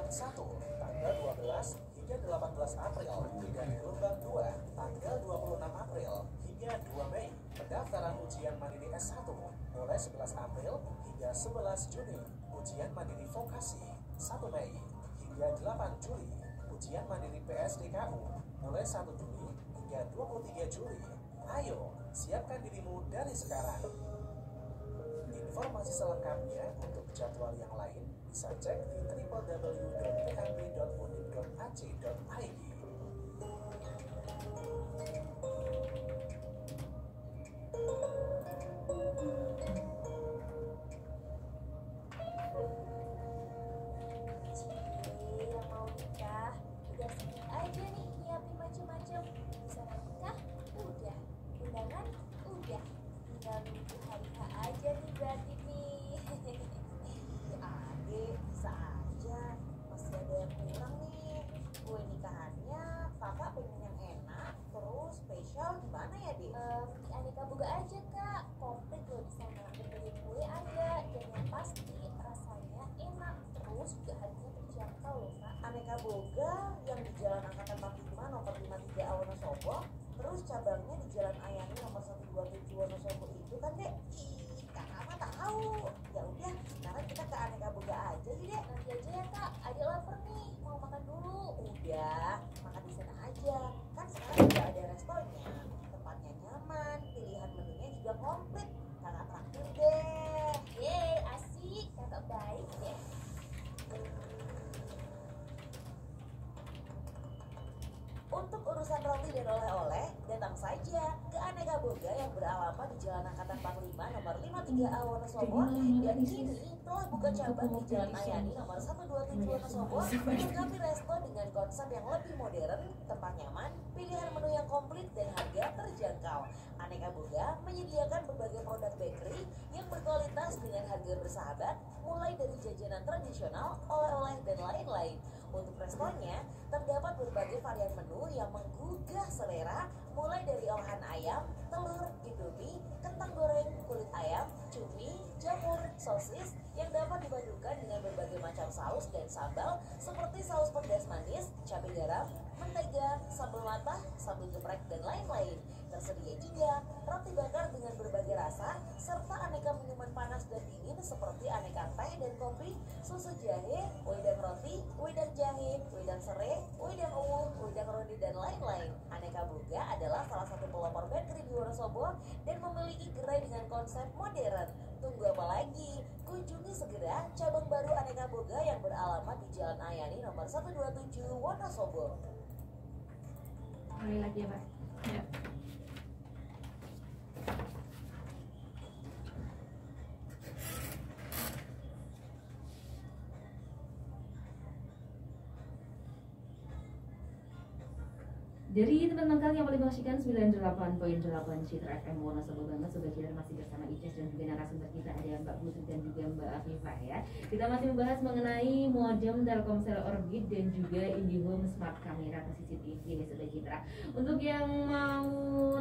1 tanggal 12 hingga 18 April dan gelombang 2 tanggal 26 April hingga 2 Mei. Pendaftaran ujian mandiri S1 mulai 11 April hingga 11 Juni. Ujian mandiri vokasi 1 Mei hingga 8 Juli. Ujian mandiri PSDKU mulai 1 Juli hingga 23 Juli. Ayo, siapkan dirimu dari sekarang. Informasi selengkapnya untuk jadwal yang lain bisa cek di www.pkb.undip.ac.id. Yang mau nikah, udah sedikit aja nih nyiapin macem-macem. Rencana nikah, udah. Undangan, udah. Tinggal nunggu hari H aja nih berarti nih. Ya adek, bisa aja. Masih ada yang kurang nih. Kue nikahannya kakak pengen yang enak, terus spesial gimana ya dek? Di Aneka Boga aja kak, komplit loh di sana. Berbagai kue ada, dan yang pasti rasanya enak. Terus juga harganya terjangkau loh kak. Aneka Boga yang di Jalan Angkatan 45 nomor 53 Wonosobo, terus cabangnya di Jalan Ayani nomor 127 Wonosobo itu kan dek? Ih, kakak mah tahu. Ya udah, sekarang kita ke Aneka Boga aja sih dek. Nanti aja ya kak, ada lapar nih, mau makan dulu. Udah, makan di sana aja. Kan sekarang udah ada restonya, tempatnya nyaman, pilihan menunya juga komplit. Kakak traktir deh. Yeay, asik, kakak baik deh. Untuk urusan roti dan oleh-oleh, datang saja ke Aneka Boga yang beralamat di Jalan Angkatan 45 nomor 53A Wonosobo, dan kini telah buka cabang di Jalan Ayani nomor 127 Wonosobo, melengkapi resto dengan konsep yang lebih modern, tempat nyaman, pilihan menu yang komplit dan harga terjangkau. Aneka Boga menyediakan berbagai produk bakery yang berkualitas dengan harga bersahabat, mulai dari jajanan tradisional, oleh-oleh dan lain-lain. Untuk restonya, terdapat berbagai varian menu yang menggugah selera, mulai dari olahan ayam, telur, indomie, kentang goreng, kulit ayam, cumi, jamur, sosis, yang dapat dipadukan dengan berbagai macam saus dan sambal seperti saus pedas manis, cabai garam, mentega, sambal matah, sambal geprek, dan lain-lain. Tersedia juga roti bakar dengan berbagai rasa, serta aneka minuman panas dan dingin seperti aneka teh dan kopi, susu jahe, wedang roti, wedang jahe, wedang serai, wedang uwuh, wedang ronde, dan lain-lain. Aneka Boga adalah salah satu pelopor bakery di Wonosobo dan memiliki gerai dengan konsep modern. Tunggu apa lagi? Kunjungi segera cabang baru Aneka Boga yang beralamat di Jalan Ayani nomor 127 Wonosobo. Mulai lagi ya Pak? Ya. Dari teman-teman kalian yang paling menyaksikan 98.8 Citra FM Wonosobo banget. Sobat Citra masih bersama Ices dan juga narasumber kita ada Mbak Putri dan juga Mbak Afifah ya. Kita masih membahas mengenai modem Telkomsel Orbit dan juga IndiHome Smart Camera ke CCTV nih Sobat Citra. Untuk yang mau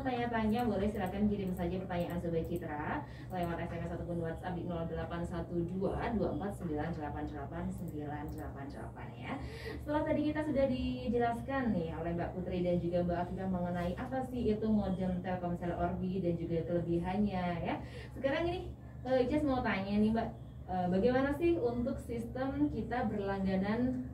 tanya-tanya boleh silakan kirim saja pertanyaan Sobat Citra lewat SMS ataupun WhatsApp di 081224988898 ya. Setelah tadi kita sudah dijelaskan nih oleh Mbak Putri dan juga Mbak Afifah mengenai apa sih itu modem Telkomsel Orbit dan juga kelebihannya ya. Sekarang ini Ijaz mau tanya nih Mbak, bagaimana sih untuk sistem kita berlangganan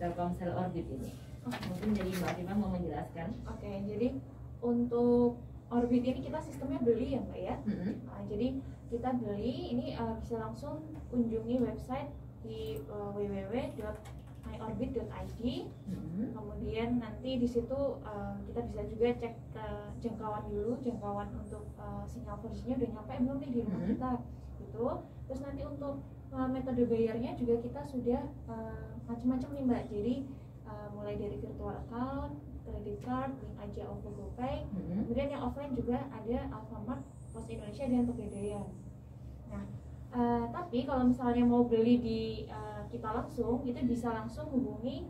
Telkomsel Orbit ini? Mungkin dari Mbak Afifah mau menjelaskan. Oke, jadi untuk Orbit ini kita sistemnya beli ya Mbak ya. Jadi kita beli ini bisa langsung kunjungi website di www.myorbit.id. Kemudian nanti di situ kita bisa juga cek ke jangkauan dulu, jangkauan untuk sinyal 4G-nya udah nyampe belum nih di rumah kita gitu. Terus nanti untuk metode bayarnya juga kita sudah macam-macam nih Mbak. Jadi mulai dari virtual account, credit card, link aja OVO GoPay. Kemudian yang offline juga ada Alfamart, Pos Indonesia, dan Pegadaian. Nah, tapi kalau misalnya mau beli di kita langsung, itu bisa langsung hubungi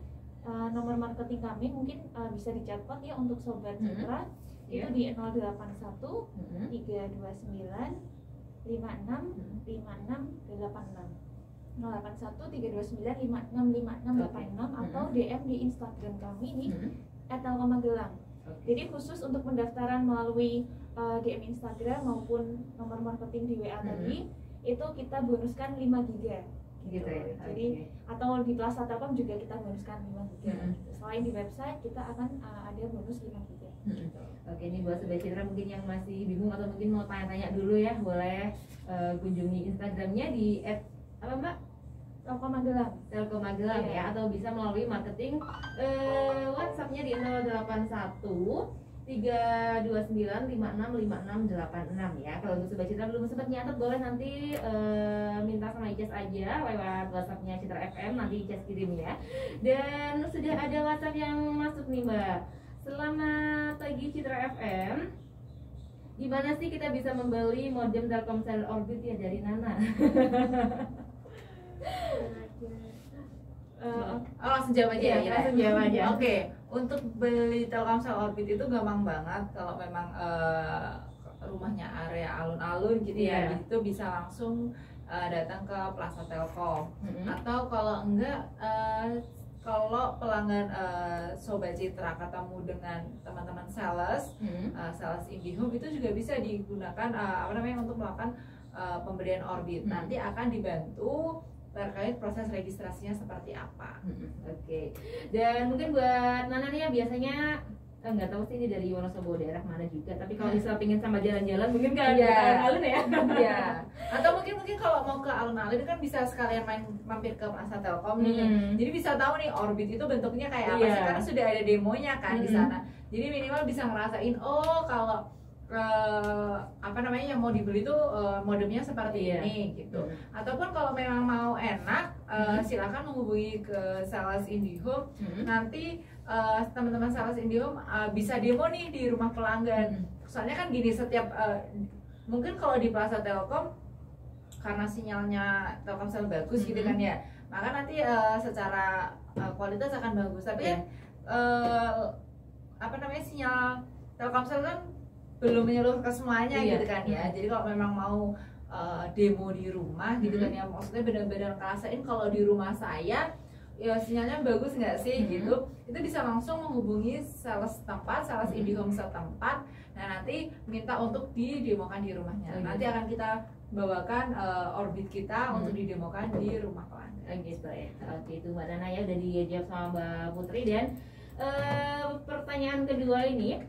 nomor marketing kami, mungkin bisa dicatat ya untuk Sobat Citra, itu di 081 329 56 56 86. 081 329 565686 atau DM di Instagram kami di @telkommagelang. Jadi khusus untuk pendaftaran melalui DM Instagram maupun nomor marketing di WA tadi itu kita bonuskan 5 GB gitu ya. Jadi atau di Plaza Telkom juga kita bonuskan 5 GB. Selain di website kita akan ada bonus 5 GB. Oke, ini buat Sobat Citra mungkin yang masih bingung atau mungkin mau tanya-tanya dulu ya, boleh kunjungi Instagramnya di apa Mbak? Telkommagelang. Telkommagelang ya, atau bisa melalui marketing WhatsAppnya di 081 329 565686 ya. Kalau untuk Sobat Citra belum sempat nyatet, boleh nanti minta sama Ices aja lewat WhatsAppnya Citra FM, nanti Ices kirim ya. Dan sudah ada WhatsApp yang masuk nih Mbak. Selamat pagi Citra FM. Gimana sih kita bisa membeli modem Telkomsel Orbit ya dari Nana? Langsung jawab aja ya. Langsung jawab aja. Oke, untuk beli Telkomsel Orbit itu gampang banget kalau memang rumahnya area alun-alun gitu ya. Di situ bisa langsung datang ke Plaza Telkom. Atau kalau enggak kalau pelanggan Sobat Citra ketemu dengan teman-teman sales, sales IndiHome itu juga bisa digunakan untuk melakukan pembelian Orbit. Nanti akan dibantu terkait proses registrasinya seperti apa. Oke. Dan mungkin buat Nana nih ya, biasanya nggak tahu sih ini dari Wonosobo daerah mana juga, tapi kalau misalnya pingin sama jalan-jalan mungkin kan alun-alun ya. Iya. Atau mungkin kalau mau ke alun-alun kan bisa sekalian mampir ke Plaza Telkom nih. Jadi bisa tahu nih Orbit itu bentuknya kayak apa sih, karena sudah ada demonya kan di sana. Jadi minimal bisa ngerasain kalau yang mau dibeli tuh modemnya seperti ini gitu. Ataupun kalau memang mau enak silakan menghubungi ke sales IndiHome. Nanti teman-teman sales IndiHome bisa demo nih di rumah pelanggan. Soalnya kan gini, setiap mungkin kalau di Plaza Telkom karena sinyalnya Telkomsel bagus gitu kan ya, maka nanti secara kualitas akan bagus. Tapi sinyal Telkomsel kan belum menyeluruh ke semuanya gitu kan ya. Jadi kalau memang mau demo di rumah gitu kan ya, maksudnya benar-benar ngerasain kalau di rumah saya ya sinyalnya bagus nggak sih gitu, itu bisa langsung menghubungi sales setempat, sales IndiHome setempat. Nah nanti minta untuk didemokan di rumahnya. Nanti akan kita bawakan Orbit kita untuk didemokan di rumah pelanggan. Oke, itu Mbak Nana ya, udah dijawab sama Mbak Putri. Dan pertanyaan kedua ini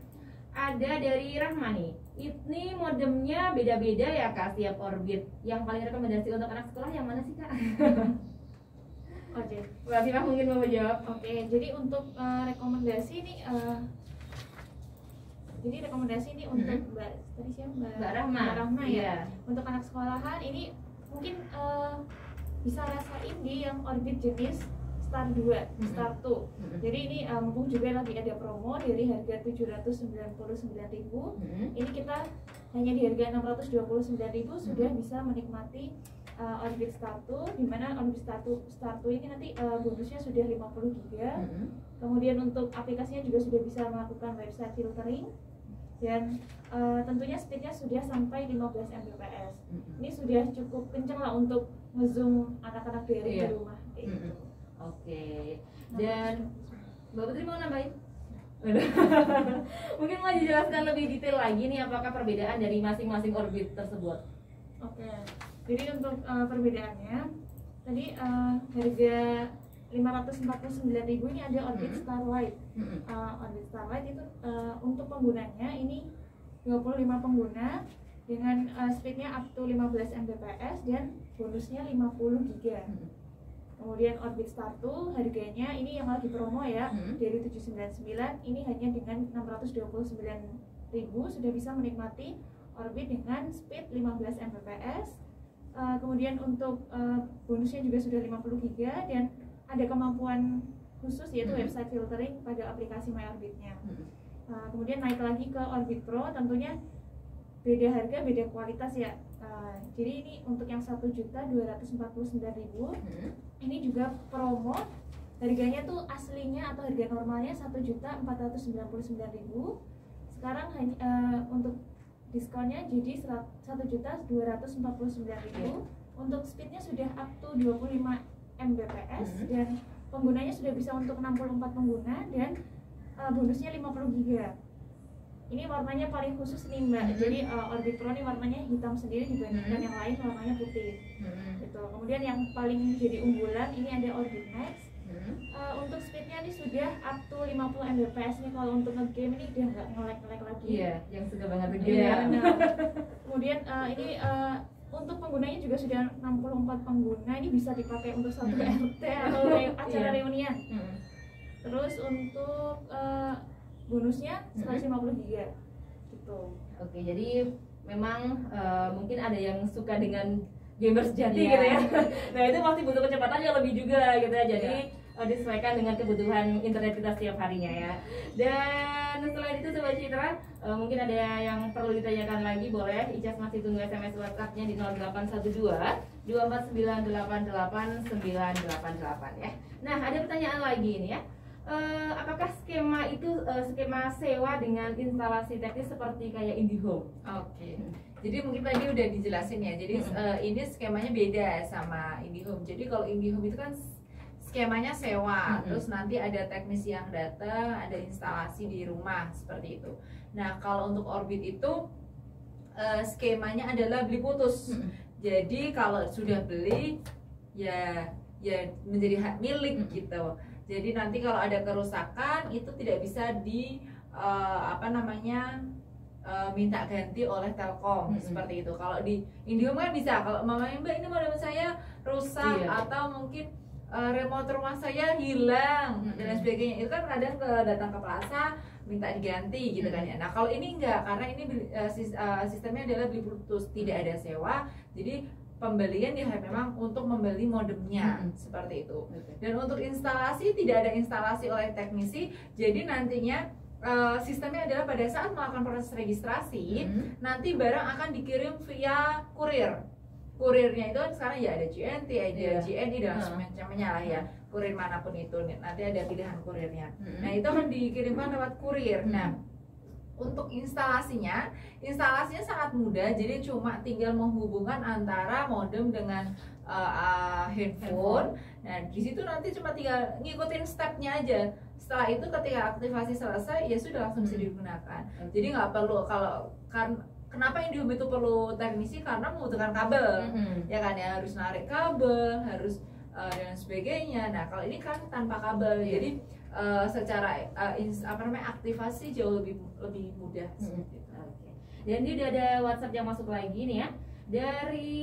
ada dari Rahma nih. Ini modemnya beda-beda ya Kak setiap Orbit. Yang paling rekomendasi untuk anak sekolah yang mana sih Kak? Oke, Mbak Fifah mungkin mau menjawab. Oke, jadi untuk rekomendasi ini untuk Mbak tadi siapa? Mbak Rahma ya. Untuk anak sekolahan ini mungkin bisa rasain di yang Orbit jenis Star 2, Star 2. Jadi ini mumpung juga lagi ada promo dari harga 799.000. Ini kita hanya di harga 629.000 sudah bisa menikmati Orbit Star 2, di mana Orbit Star 2 ini nanti bonusnya sudah 50 GB. Kemudian untuk aplikasinya juga sudah bisa melakukan website filtering, dan tentunya speednya sudah sampai 15 Mbps. Ini sudah cukup kencang lah untuk ngezoom anak-anak dari di rumah. Oke. Dan Mbak Putri mau nambahin? Mungkin mau dijelaskan lebih detail lagi nih, apakah perbedaan dari masing-masing Orbit tersebut? Oke. Jadi untuk perbedaannya tadi harga 549.000 ini ada Orbit Starlight. Orbit Starlight itu untuk penggunanya ini 25 pengguna dengan speednya up to 15 Mbps dan bonusnya 50 GB. Kemudian Orbit Star 2 harganya ini yang lagi promo ya, dari 799 ini hanya dengan 629.000 sudah bisa menikmati Orbit dengan speed 15 Mbps. Kemudian untuk bonusnya juga sudah 50 GB dan ada kemampuan khusus yaitu website filtering pada aplikasi My Orbitnya. Kemudian naik lagi ke Orbit Pro, tentunya beda harga beda kualitas ya. Jadi ini untuk yang 1.249.000 ini juga promo, harganya tuh aslinya atau harga normalnya 1.499.000. Sekarang hanya untuk diskonnya jadi 1.249.000 untuk speednya sudah up to 25 Mbps dan penggunanya sudah bisa untuk 64 pengguna dan bonusnya 50 GB. Ini warnanya paling khusus nih Mbak. Jadi Orbit Pro ini warnanya hitam sendiri dibandingkan yang lain warnanya putih. Gitu. Kemudian yang paling jadi unggulan ini ada Orbit Max. Untuk speednya ini sudah up to 50 Mbps nih. Kalau untuk nge-game ini dia nggak nge-lag lagi. Iya, yang suka banget nge-game Iya, ya. benar. Kemudian ini untuk penggunanya juga sudah 64 pengguna. Ini bisa dipakai untuk satu RT atau acara reunian. Terus untuk bonusnya 150 GB gitu. Oke, jadi memang mungkin ada yang suka dengan gamer sejati Iya. gitu ya. Nah itu pasti butuh kecepatan yang lebih juga gitu ya. Jadi disesuaikan dengan kebutuhan internet kita setiap harinya ya. Dan selain itu Sobat Citra, mungkin ada yang perlu ditanyakan lagi, boleh. Icas masih tunggu SMS WhatsApp-nya di 0812 24988 ya. Nah ada pertanyaan lagi ini ya. Apakah skema itu skema sewa dengan instalasi teknis seperti kayak IndiHome? Oke. Jadi mungkin tadi udah dijelasin ya. Jadi ini skemanya beda sama IndiHome. Jadi kalau IndiHome itu kan skemanya sewa, terus nanti ada teknisi yang datang, ada instalasi di rumah seperti itu. Nah kalau untuk Orbit itu skemanya adalah beli putus. Jadi kalau sudah beli ya menjadi hak milik gitu. Jadi nanti kalau ada kerusakan itu tidak bisa minta ganti oleh Telkom seperti itu. Kalau di IndiHome kan bisa. Kalau mamanya Mbak ini modem saya rusak atau mungkin remote rumah saya hilang dan sebagainya, itu kan kadang datang ke plaza minta diganti gitu kan ya. Nah kalau ini enggak, karena ini sistemnya adalah beli putus, tidak ada sewa. Jadi pembelian ya memang untuk membeli modemnya seperti itu. Dan untuk instalasi tidak ada instalasi oleh teknisi. Jadi nantinya sistemnya adalah pada saat melakukan proses registrasi, nanti barang akan dikirim via kurir. Kurirnya itu kan sekarang ya ada GNT, ada GNI dan semacamnya lah ya. Kurir manapun itu nanti ada pilihan kurirnya. Nah itu akan dikirimkan lewat kurir. Nah untuk instalasinya sangat mudah, jadi cuma tinggal menghubungkan antara modem dengan handphone. Nah di situ nanti cuma tinggal ngikutin stepnya aja. Setelah itu ketika aktivasi selesai ya sudah langsung bisa digunakan. Jadi nggak perlu kenapa IndiHome itu perlu teknisi, karena membutuhkan kabel, ya kan ya, harus narik kabel, harus dan sebagainya. Nah kalau ini kan tanpa kabel, jadi secara aktivasi jauh lebih mudah. Dan ini udah ada WhatsApp yang masuk lagi nih ya, dari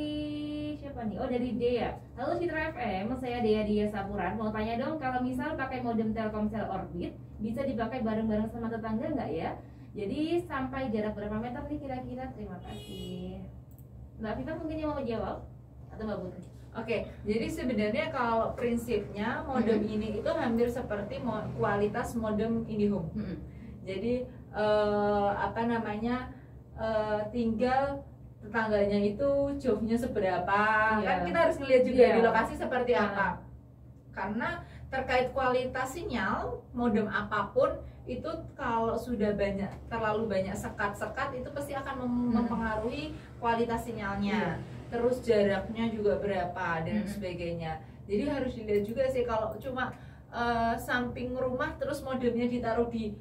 siapa nih? Oh dari Dea. Halo Citra FM, saya Dea Sapuran. Mau tanya dong, kalau misal pakai modem Telkomsel Orbit bisa dipakai bareng-bareng sama tetangga nggak ya? Jadi sampai jarak berapa meter nih kira-kira? Terima kasih. Mbak Viva mungkin yang mau jawab atau Mbak Putri? Oke, jadi sebenarnya kalau prinsipnya modem ini itu hampir seperti kualitas modem IndiHome. Jadi tinggal tetangganya itu jauhnya seberapa, kan kita harus ngeliat juga di lokasi seperti apa. Karena terkait kualitas sinyal modem apapun itu kalau sudah terlalu banyak sekat-sekat itu pasti akan mempengaruhi kualitas sinyalnya. Terus jaraknya juga berapa dan sebagainya. Jadi harus dilihat juga sih, kalau cuma samping rumah terus modemnya ditaruh di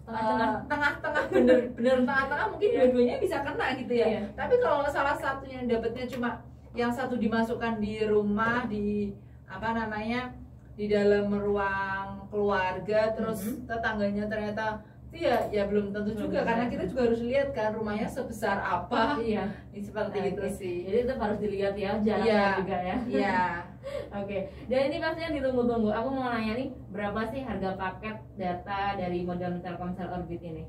tengah-tengah, bener-bener tengah-tengah, mungkin dua-duanya bisa kena gitu ya. Tapi kalau salah satunya dapatnya cuma yang satu dimasukkan di rumah, di di dalam ruang keluarga, terus tetangganya ternyata ya belum tentu juga, karena kita juga harus lihat kan rumahnya sebesar apa. Seperti itu sih. Jadi tetap harus dilihat ya jaraknya juga ya. Oke. Dan ini pasti yang ditunggu-tunggu. Aku mau nanya nih, berapa sih harga paket data dari modem Telkomsel Orbit ini?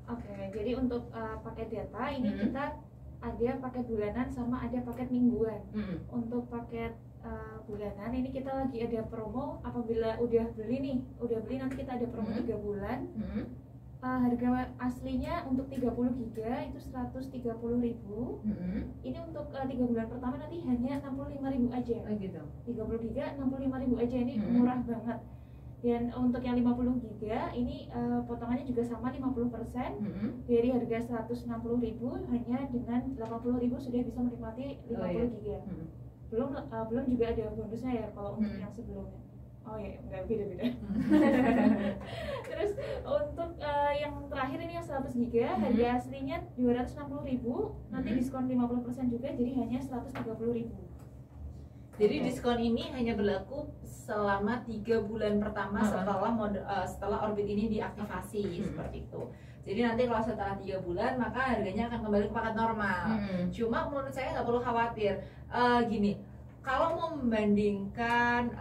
Oke, jadi untuk paket data ini kita ada paket bulanan sama ada paket mingguan. Untuk paket bulanan ini kita lagi ada promo. Apabila udah beli nanti kita ada promo 3 bulan. Harga aslinya untuk 30 GB itu 130.000. Ini untuk 3 bulan pertama nanti hanya 65.000 aja. Gitu. 30 GB 65.000 aja, ini murah banget. Dan untuk yang 50 GB ini potongannya juga sama 50%. Dari harga 160.000 hanya dengan 80.000 sudah bisa menikmati 50 GB. belum juga ada bonusnya ya kalau untuk yang sebelumnya. Oh ya, nggak beda-beda. Terus untuk yang terakhir ini yang 100 GB, harga aslinya 260.000, nanti diskon 50% juga jadi hanya 130.000. Jadi diskon ini hanya berlaku selama 3 bulan pertama setelah Orbit ini diaktifasi seperti itu. Jadi nanti kalau setelah 3 bulan maka harganya akan kembali ke paket normal. Cuma menurut saya nggak perlu khawatir. Gini, kalau mau membandingkan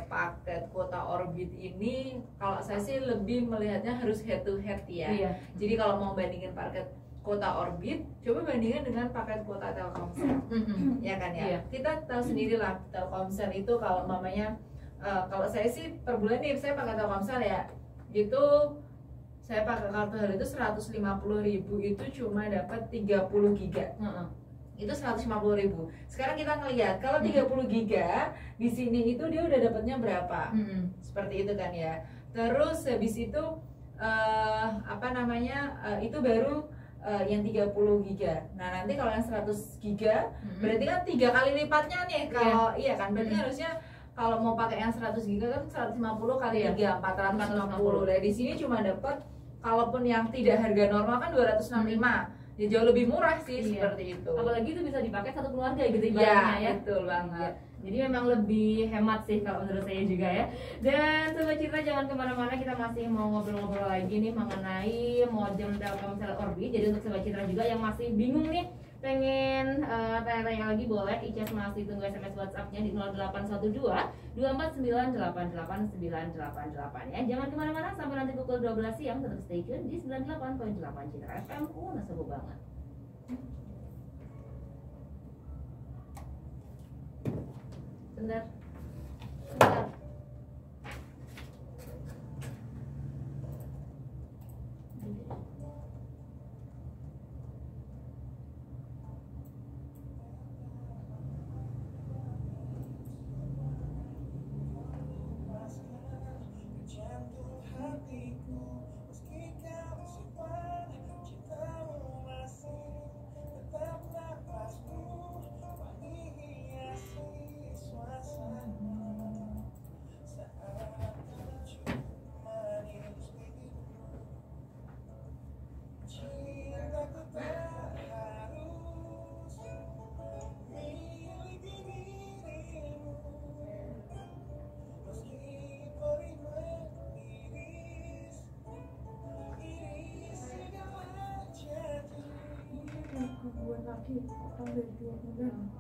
paket kuota Orbit ini, kalau saya sih lebih melihatnya harus head to head ya. Jadi kalau mau bandingin paket kuota Orbit, coba bandingkan dengan paket kuota Telkomsel, ya kan ya. Kita tahu sendiri lah Telkomsel itu kalau mamanya, kalau saya sih per bulan nih saya pakai Telkomsel ya, gitu saya pakai kartu hal itu 150.000 itu cuma dapat 30 giga. Itu 150.000. Sekarang kita ngelihat kalau 30 giga di sini itu dia udah dapatnya berapa? Seperti itu kan ya. Terus habis itu itu baru yang 30 giga. Nah, nanti kalau yang 100 giga berarti kan 3 kali lipatnya nih kalau iya kan berarti harusnya kalau mau pakai yang 100 giga kan 150 kali 3 450. Nah, di sini cuma dapat kalaupun yang tidak harga normal kan 265. Ya jauh lebih murah sih seperti itu. Apalagi itu bisa dipakai satu keluarga gitu ibaratnya ya. Betul banget. Jadi memang lebih hemat sih kalau menurut saya juga ya. Dan Sobat Citra jangan kemana-mana, kita masih mau ngobrol-ngobrol lagi nih mengenai modem Telkomsel Orbit. Jadi untuk Sobat Citra juga yang masih bingung nih, pengen tanya-tanya lagi boleh, Ices masih tunggu SMS WhatsApp-nya di 0812 2498898 ya. Jangan kemana-mana sampai nanti pukul 12 siang, tetap stay tune di 98.8 Citra FM. Seru banget. Bentar. lagi tahun 2020.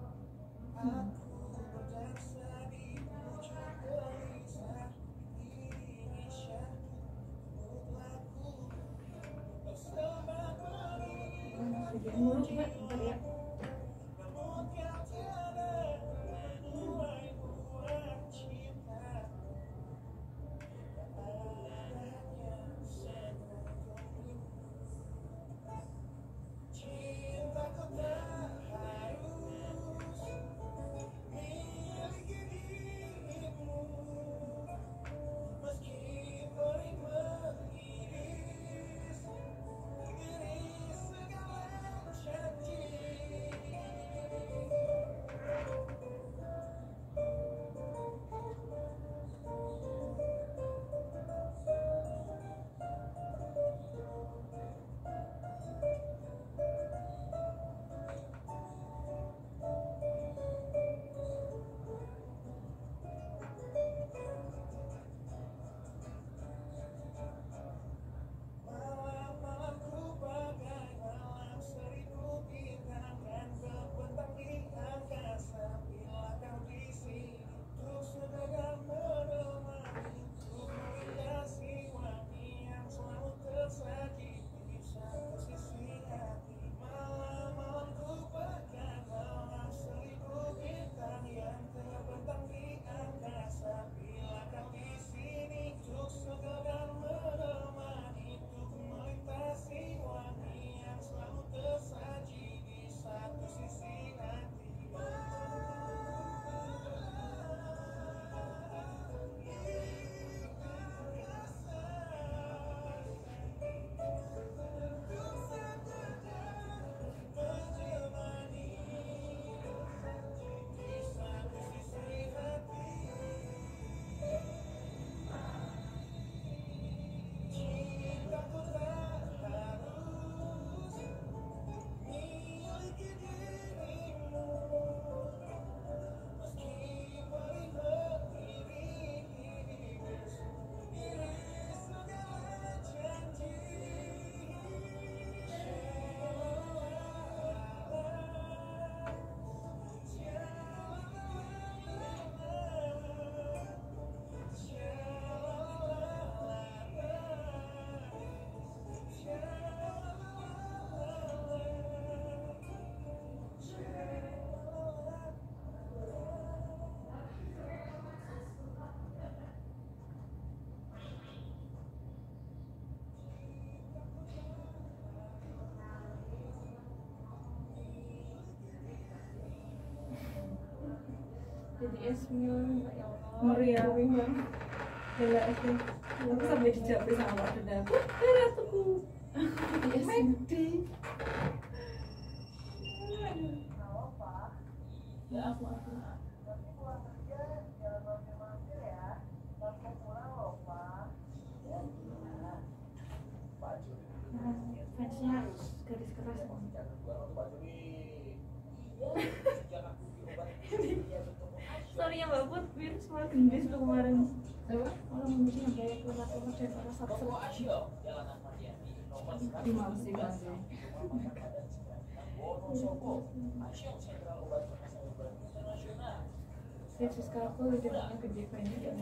Mulu Mbak, bentar ya. jadi Esmil Mbak, ya Allah Ngeri ya. boring banget. Gila sih. Aku sampai dijawab sama Pak Denda. Ratuku. Jadi Esmil. McD. Ya aku fansnya garis keras sorry ya Mbak Put, virus malah gendis tuh kemarin. Orang mungkin sampai keluar-keluar dan orang satu Masih masih. Versus aku lidahnya gede banyak yang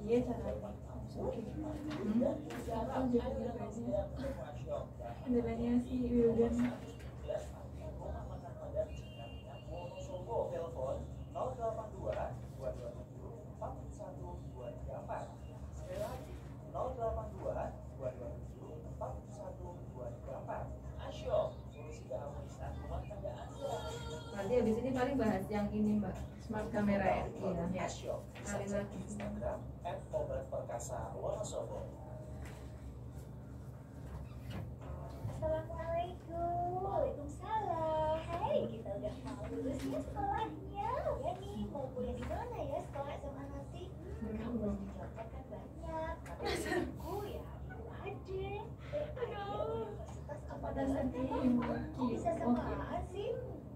iya caranya oke aku jadinya banyak kendalanya si Wildan Telepon 082 227 41234. Sekali lagi 082 227 41234. Asyo, solusi keharmonisan rumah tangga Anda. Nanti habis ini paling bahas yang ini Mbak, smart kamera ya. Iya. Asyo, bisa Kali cek lagi. di Instagram @obat_perkasa Wonosobo. Assalamualaikum. Waalaikumsalam. Hai, kita udah mau lulus ya sekolahnya. Ya nih, mau kuliah di mana ya sekolah SMA nanti? Kamu pasti contoh kan banyak. Tapi aku ya di UAD. Universitas apa pada sedih Kok bisa samaan sih?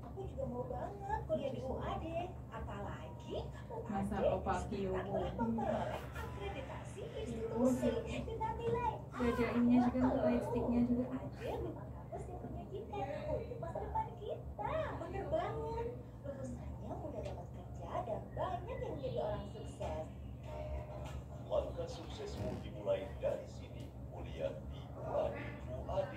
Aku juga mau banget kuliah di UAD. Apalagi UAD Masa Opa Kio. telah memperoleh akreditasi institusi dengan nilai A. belajar ininya juga untuk lightsticknya juga Ada lima kampus yang menyajikan untuk masa depan kita. Bener banget. Lulusannya mudah dapat kerja dan banyak yang menjadi orang sukses. Langkah suksesmu dimulai dari sini. Kuliah di UAD. UAD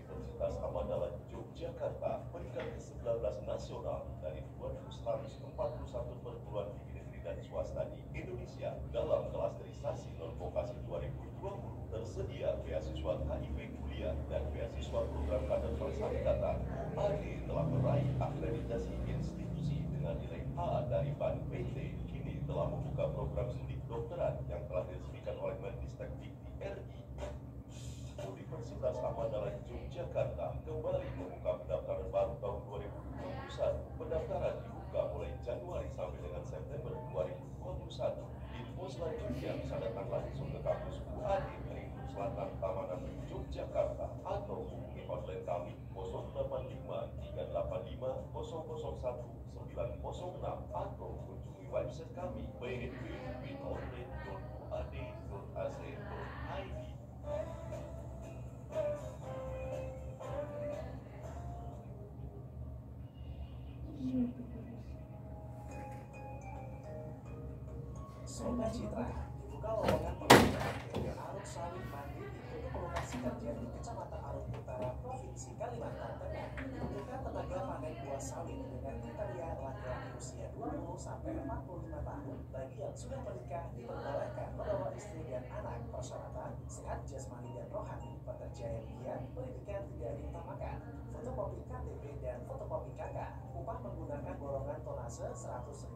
Universitas Ahmad Yogyakarta peringkat ke-19 nasional dari 241 perguruan tinggi negeri dan swasta di Indonesia. Dalam klasterisasi non-vokasi 2020 tersedia beasiswa KIP kuliah dan beasiswa program kader persyaratan. AD telah meraih akreditasi institusi dengan nilai A dari BAN PT. Kini telah membuka program studi kedokteran yang telah diresmikan oleh Mendikbud RI. Universitas Ahmad Yogyakarta kembali membuka pendaftaran baru tahun 2021. Pendaftaran dibuka mulai Januari sampai dengan September 2021. Info selanjutnya bisa datang langsung ke kampus UAD Meringkut Selatan Taman Yogyakarta atau hubungi online kami 085 385 001 906 atau kunjungi website kami www.uad.ac.id. Sobat Citra, dibuka lowongan pekerjaan dengan Aruk Sawit Mandiri untuk lokasi kerja di Kecamatan Aruk Utara, Provinsi Kalimantan Tengah. Membutuhkan tenaga panen buah sawit dengan kriteria laki-laki usia 20 sampai 45 tahun. Bagi yang sudah menikah diperbolehkan membawa istri dan anak. Persyaratan sehat jasmani dan rohani, pekerja yang giat, pendidikan tidak diutamakan, fotokopi KTP dan fotokopi KK. Upah menggunakan golongan tonase Rp100.000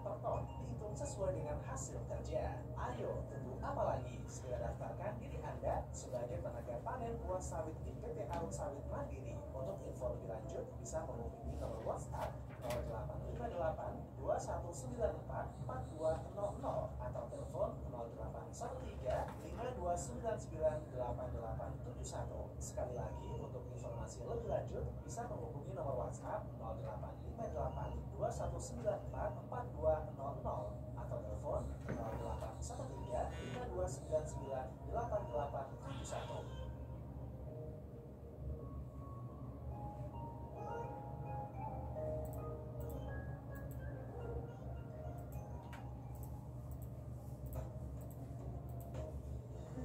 per ton, dihitung sesuai dengan hasil kerja. Ayo, tunggu apa lagi? Segera daftarkan diri Anda sebagai tenaga panen buah sawit di PT Aruk Sawit Mandiri. Untuk info lebih lanjut bisa menghubungi nomor WhatsApp 0858 2194 4200 atau telepon 0813 5299 8871. Sekali lagi, untuk informasi lebih lanjut bisa menghubungi nomor WhatsApp 0858 2194 4200 atau telepon 0813 5299 8871.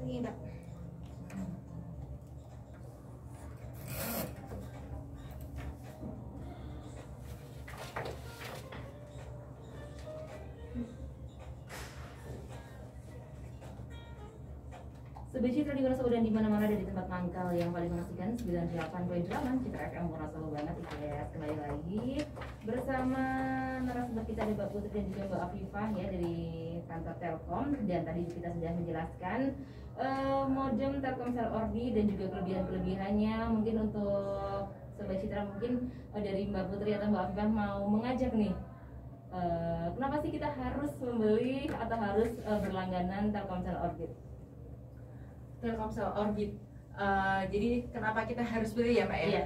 ini Mbak. Sobat Citra di Wonosobo dan di mana-mana dan di tempat mangkal yang paling mengasihkan 98.8 Citra FM Wonosobo banget ya. Kembali lagi bersama narasumber kita ada Mbak Putri dan juga Mbak Afifah ya dari kantor Telkom, dan tadi kita sudah menjelaskan modem Telkomsel Orbi dan juga kelebihan-kelebihannya. Mungkin untuk Sobat Citra mungkin dari Mbak Putri atau Mbak Afifah mau mengajak nih, kenapa sih kita harus membeli atau harus berlangganan Telkomsel Orbit? Telkomsel Orbit. Jadi kenapa kita harus beli ya Mbak ya? Iya.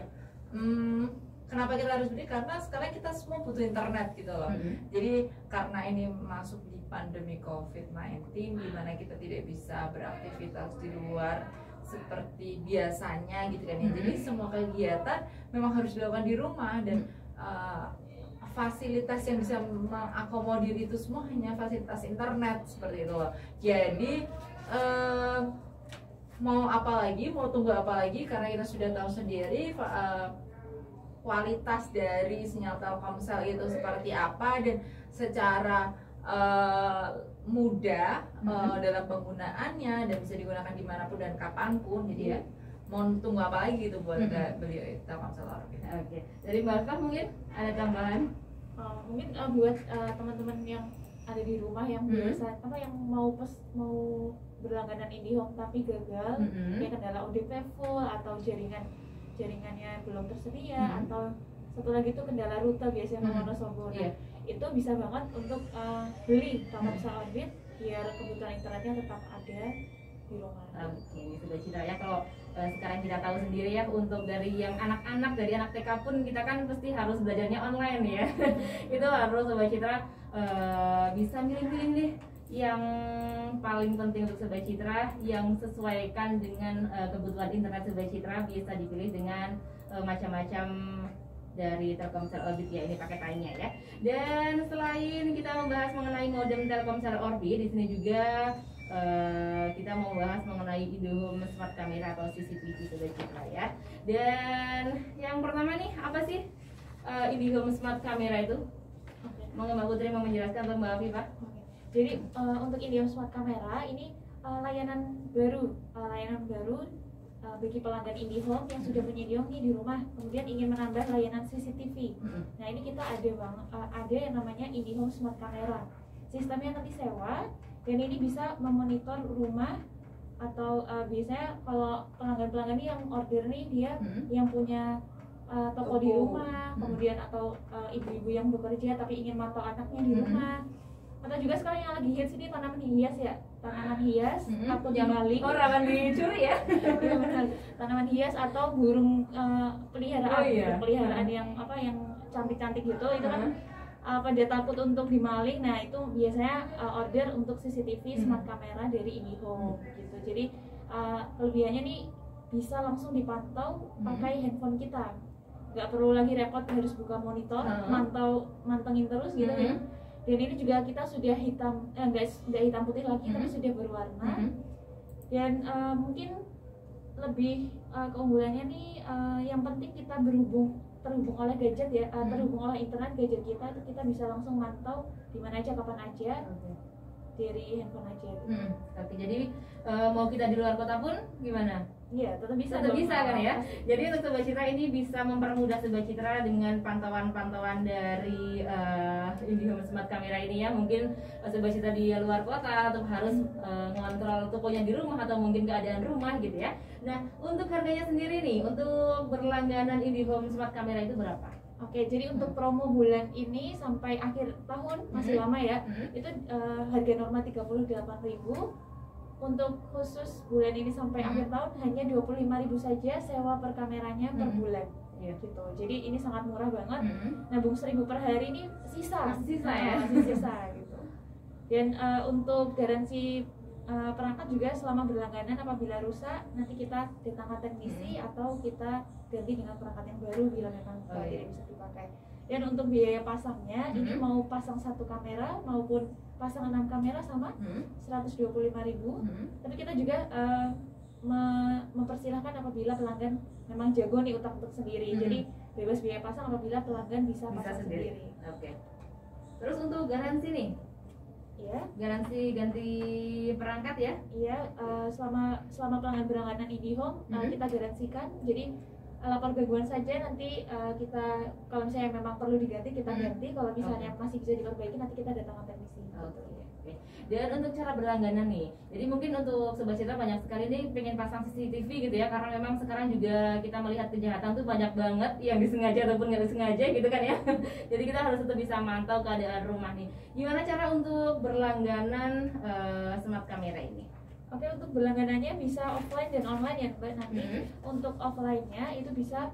Kenapa kita harus beli? Karena sekarang kita semua butuh internet gitu loh. Jadi karena ini masuk di pandemi COVID-19 di mana kita tidak bisa beraktivitas di luar seperti biasanya gitu kan ya. Jadi semua kegiatan memang harus dilakukan di rumah, dan fasilitas yang bisa mengakomodir itu semua hanya fasilitas internet seperti itu loh. Jadi mau apa lagi, mau tunggu apa lagi, karena kita sudah tahu sendiri kualitas dari sinyal Telkomsel itu seperti apa, dan secara mudah dalam penggunaannya dan bisa digunakan dimanapun dan kapanpun. Jadi ya mau tunggu apa lagi gitu buat beli Telkomsel Orbit. Oke, dari Mbak Afifah mungkin ada tambahan? Mungkin buat teman-teman yang ada di rumah yang biasa yang mau berlangganan IndiHome tapi gagal, ya kendala ODP full atau jaringannya belum tersedia, atau satu lagi itu kendala rute biasanya ke Wonosobo. Nah, itu bisa banget untuk beli Telkomsel Orbit biar kebutuhan internetnya tetap ada di rumah. Oke, Sobat Citra ya, kalau sekarang kita tahu sendiri ya, untuk dari yang anak-anak, dari anak TK pun kita kan pasti harus belajarnya online ya. Itu harus Sobat Citra bisa milih-milih nih yang paling penting untuk Sobat Citra, yang sesuaikan dengan kebutuhan internet Sobat Citra. Bisa dipilih dengan macam-macam dari Telkomsel Orbit ya, ini paketannya ya. Dan selain kita membahas mengenai modem Telkomsel Orbit, di sini juga kita mau bahas mengenai IndiHome Smart Camera atau CCTV Sobat Citra ya. Dan yang pertama nih, apa sih IndiHome Smart Camera itu? Mau Mbak Putri mau menjelaskan atau Mbak Afifah? Jadi untuk IndiHome Smart Camera ini layanan baru bagi pelanggan IndiHome yang sudah punya IndiHome nih di rumah, kemudian ingin menambah layanan CCTV. Nah, ini kita ada yang namanya IndiHome Smart Camera. Sistemnya nanti sewa, dan ini bisa memonitor rumah, atau biasanya kalau pelanggan-pelanggan ini yang order nih dia yang punya toko di rumah, kemudian atau ibu-ibu yang bekerja tapi ingin mantau anaknya di rumah, atau juga sekarang yang lagi hits ini tanaman hias ya, tanaman hias atau maling, rawan dicuri ya. Tanaman hias atau burung peliharaan yang cantik-cantik gitu, itu kan pada takut untuk dimaling. Nah, itu biasanya order untuk CCTV smart camera dari IndiHome gitu. Jadi kelebihannya nih bisa langsung dipantau pakai handphone kita, nggak perlu lagi repot harus buka monitor, mantengin terus gitu ya. Dan ini juga kita sudah nggak hitam putih lagi, tapi sudah berwarna. Dan mungkin lebih keunggulannya nih, yang penting kita terhubung oleh gadget ya, terhubung oleh internet gadget kita bisa langsung mantau di mana aja, kapan aja, dari handphone aja. Oke, jadi mau kita di luar kota pun gimana? Iya, tetap bisa kan ya. Jadi untuk Sobat Citra ini bisa mempermudah Sobat Citra dengan pantauan-pantauan dari IndiHome Smart Camera ini ya. Mungkin Sobat Citra di luar kota atau harus mengontrol tokonya di rumah atau mungkin keadaan rumah gitu ya. Nah, untuk harganya sendiri nih, untuk berlangganan IndiHome Smart Camera itu berapa? Oke, jadi untuk promo bulan ini sampai akhir tahun masih lama ya. Itu harga normal 38.000. Untuk khusus bulan ini sampai akhir tahun hanya 25.000 saja sewa per kameranya per bulan. Gitu. Jadi ini sangat murah banget. Nabung 1.000 per hari ini sisa ya, masih sisa gitu. Dan untuk garansi perangkat juga selama berlangganan, apabila rusak nanti kita datangkan teknisi atau kita ganti dengan perangkat yang baru bila memang tidak bisa dipakai. Dan untuk biaya pasangnya ini mau pasang 1 kamera maupun pasang 6 kamera sama 125.000. Tapi kita juga mempersilahkan apabila pelanggan memang jago nih untuk sendiri. Jadi bebas biaya pasang apabila pelanggan bisa pasang sendiri. Oke. Terus untuk garansi nih, Ya, Garansi ganti perangkat ya? iya. Selama pelanggan berlangganan IndiHome kita garansikan. Jadi lapor gangguan saja, nanti kita kalau misalnya memang perlu diganti kita ganti. Kalau misalnya masih bisa diperbaiki nanti kita datangkan teknisi. Oke. Dan untuk cara berlangganan nih, jadi mungkin untuk Sobat Citra banyak sekali nih pengen pasang CCTV gitu ya, karena memang sekarang juga kita melihat kejahatan tuh banyak banget yang disengaja ataupun nggak disengaja gitu kan ya. Jadi kita harus tetap bisa mantau keadaan rumah nih. Gimana cara untuk berlangganan smart kamera ini? Oke, untuk berlangganannya bisa offline dan online ya Mbak. Nanti untuk offline-nya itu bisa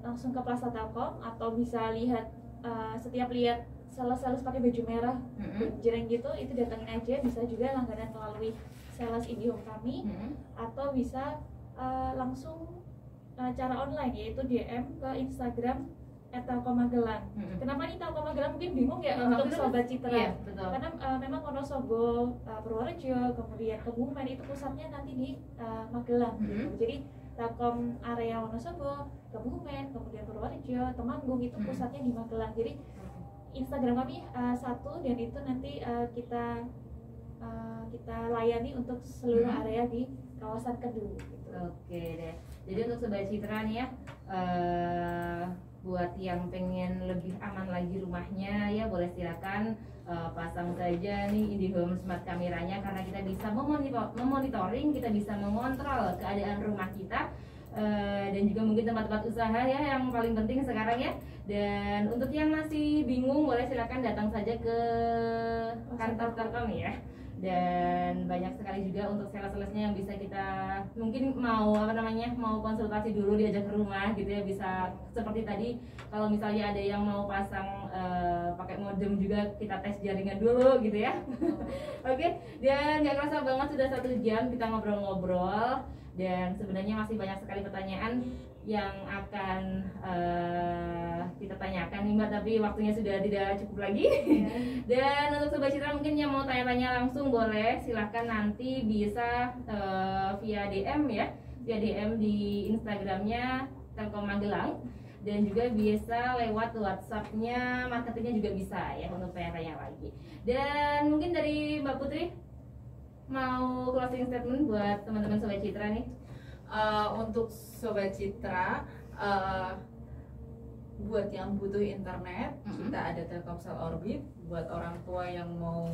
langsung ke Plaza Telkom, atau bisa lihat setiap lihat sales pakai baju merah jreng gitu, itu datangin aja. Bisa juga langganan melalui sales IndiHome kami, atau bisa langsung cara online, yaitu DM ke Instagram @Telkom Magelang. Kenapa nih Telkom Magelang, mungkin bingung ya untuk Sobat Citra? Iya, betul. Karena memang Wonosobo, Purworejo, kemudian Kebumen itu pusatnya nanti di Magelang gitu. Jadi Telkom area Wonosobo, Kebumen, kemudian Purworejo, Temanggung itu pusatnya di Magelang. Jadi Instagram kami satu, dan itu nanti kita layani untuk seluruh area di kawasan Kedung gitu. Oke deh. Jadi untuk Sobat Citra nih ya, buat yang pengen lebih aman lagi rumahnya ya, boleh silakan pasang saja nih IndiHome Smart kameranya, karena kita bisa memonitoring, kita bisa mengontrol keadaan rumah kita. Dan juga mungkin tempat-tempat usaha ya, yang paling penting sekarang ya. Dan untuk yang masih bingung, boleh silakan datang saja ke kantor Telkom ya. Dan banyak sekali juga untuk sales-salesnya yang bisa kita mungkin mau mau konsultasi dulu, diajak ke rumah gitu ya. Bisa seperti tadi, kalau misalnya ada yang mau pasang pakai modem juga, kita tes jaringan dulu gitu ya. Oke, dan gak kerasa banget sudah 1 jam kita ngobrol-ngobrol. Dan sebenarnya masih banyak sekali pertanyaan yang akan kita tanyakan nih Mbak, tapi waktunya sudah tidak cukup lagi. Dan untuk Sobat Citra mungkin yang mau tanya-tanya langsung, boleh silahkan nanti bisa via DM ya, via DM di Instagramnya Telkom Magelang, dan juga bisa lewat WhatsAppnya marketingnya juga bisa ya untuk tanya-tanya lagi. Dan mungkin dari Mbak Putri mau closing statement buat teman-teman Sobat Citra nih. Untuk Sobat Citra, buat yang butuh internet, kita ada Telkomsel Orbit. Buat orang tua yang mau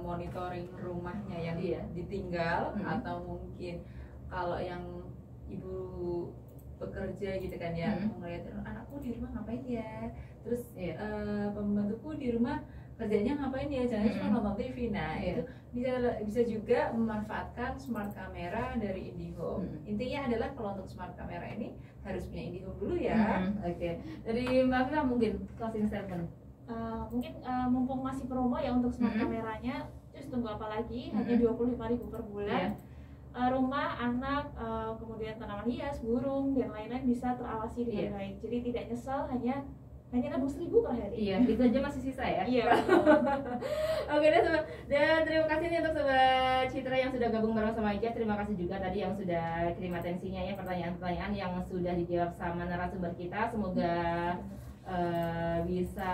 monitoring rumahnya yang ditinggal, atau mungkin kalau yang ibu bekerja gitu kan ya, mau ngeliatin anakku di rumah ngapain ya, terus pembantuku di rumah kerjanya ngapain ya, jangan cuma nonton TV. Nah itu bisa juga memanfaatkan smart kamera dari IndiHome. Intinya adalah kalau untuk smart kamera ini harus punya IndiHome dulu ya. Oke. Dari Mbak Fira mungkin closing statement. Mungkin mumpung masih promo ya untuk smart kameranya, terus tunggu apa lagi, hanya 25.000 per bulan. Rumah, anak, kemudian tanaman hias, burung, dan lain-lain bisa terawasi dengan baik. Jadi tidak nyesal, hanya nabung 1.000 per hari. Iya, itu aja masih sisa ya. Iya. Oke deh Sobat. Dan terima kasih nih untuk Sobat Citra yang sudah gabung bareng sama Ija. Terima kasih juga tadi yang sudah kirim atensinya ya, pertanyaan-pertanyaan yang sudah dijawab sama narasumber kita. Semoga bisa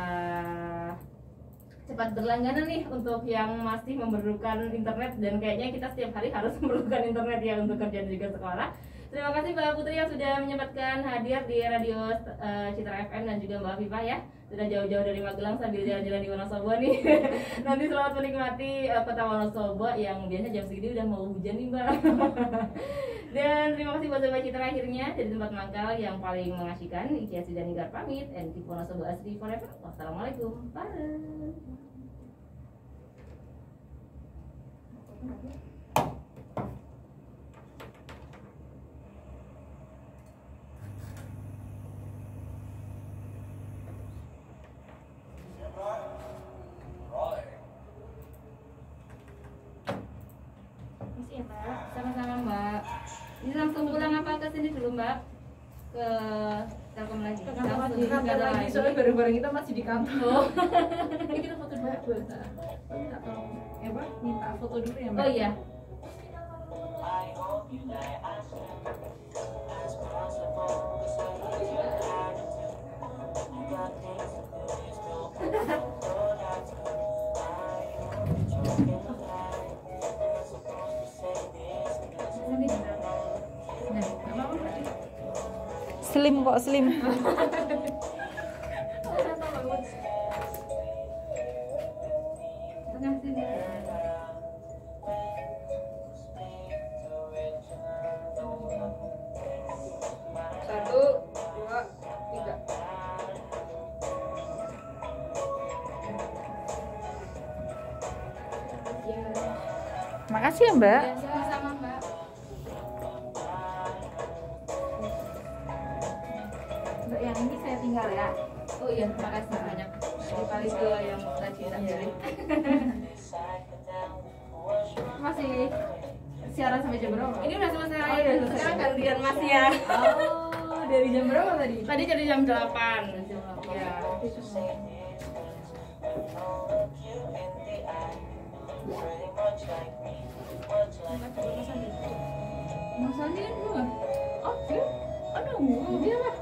cepat berlangganan nih untuk yang masih memerlukan internet, dan kayaknya kita setiap hari harus memerlukan internet ya untuk kerja dan juga sekolah. Terima kasih Mbak Putri yang sudah menyempatkan hadir di Radio Citra FM, dan juga Mbak Viva ya, sudah jauh-jauh dari Magelang sambil jalan-jalan di Wonosobo nih. Nanti selamat menikmati kota Wonosobo yang biasanya jam segini udah mau hujan nih Mbak. Dan terima kasih buat Sobat Citra, akhirnya dari tempat mangkal yang paling mengasyikan, Iki Asri dan Nigar pamit, and keep Wonosobo Asri forever. Wassalamualaikum. Bye. Sama-sama Mbak. Ini langsung pulang apa ke sini dulu Mbak? Ke Telkom lagi. Ke kantor lagi, soalnya barang-barang kita masih di kantor. Ini kita foto dulu buat minta tolong. Minta foto dulu ya Mbak. Oh iya. Slim kok, slim. Tengah sini. Satu, dua, tiga. Makasih ya, Mbak. Ya, sama-sama Mbak. Untuk yang ini saya tinggal ya. Oh iya, terima kasih banyak. Kali ke yang tadi tak beli. Masih siaran sampai jam berapa? Ini udah selesai. Oh, udah selesai. Sekarang gantian Mas ya. Oh, dari jam berapa tadi? Tadi dari jam 8. Jam 8. Ya. Mas Andi kan dua. Oh, dia? Aduh, dia lah.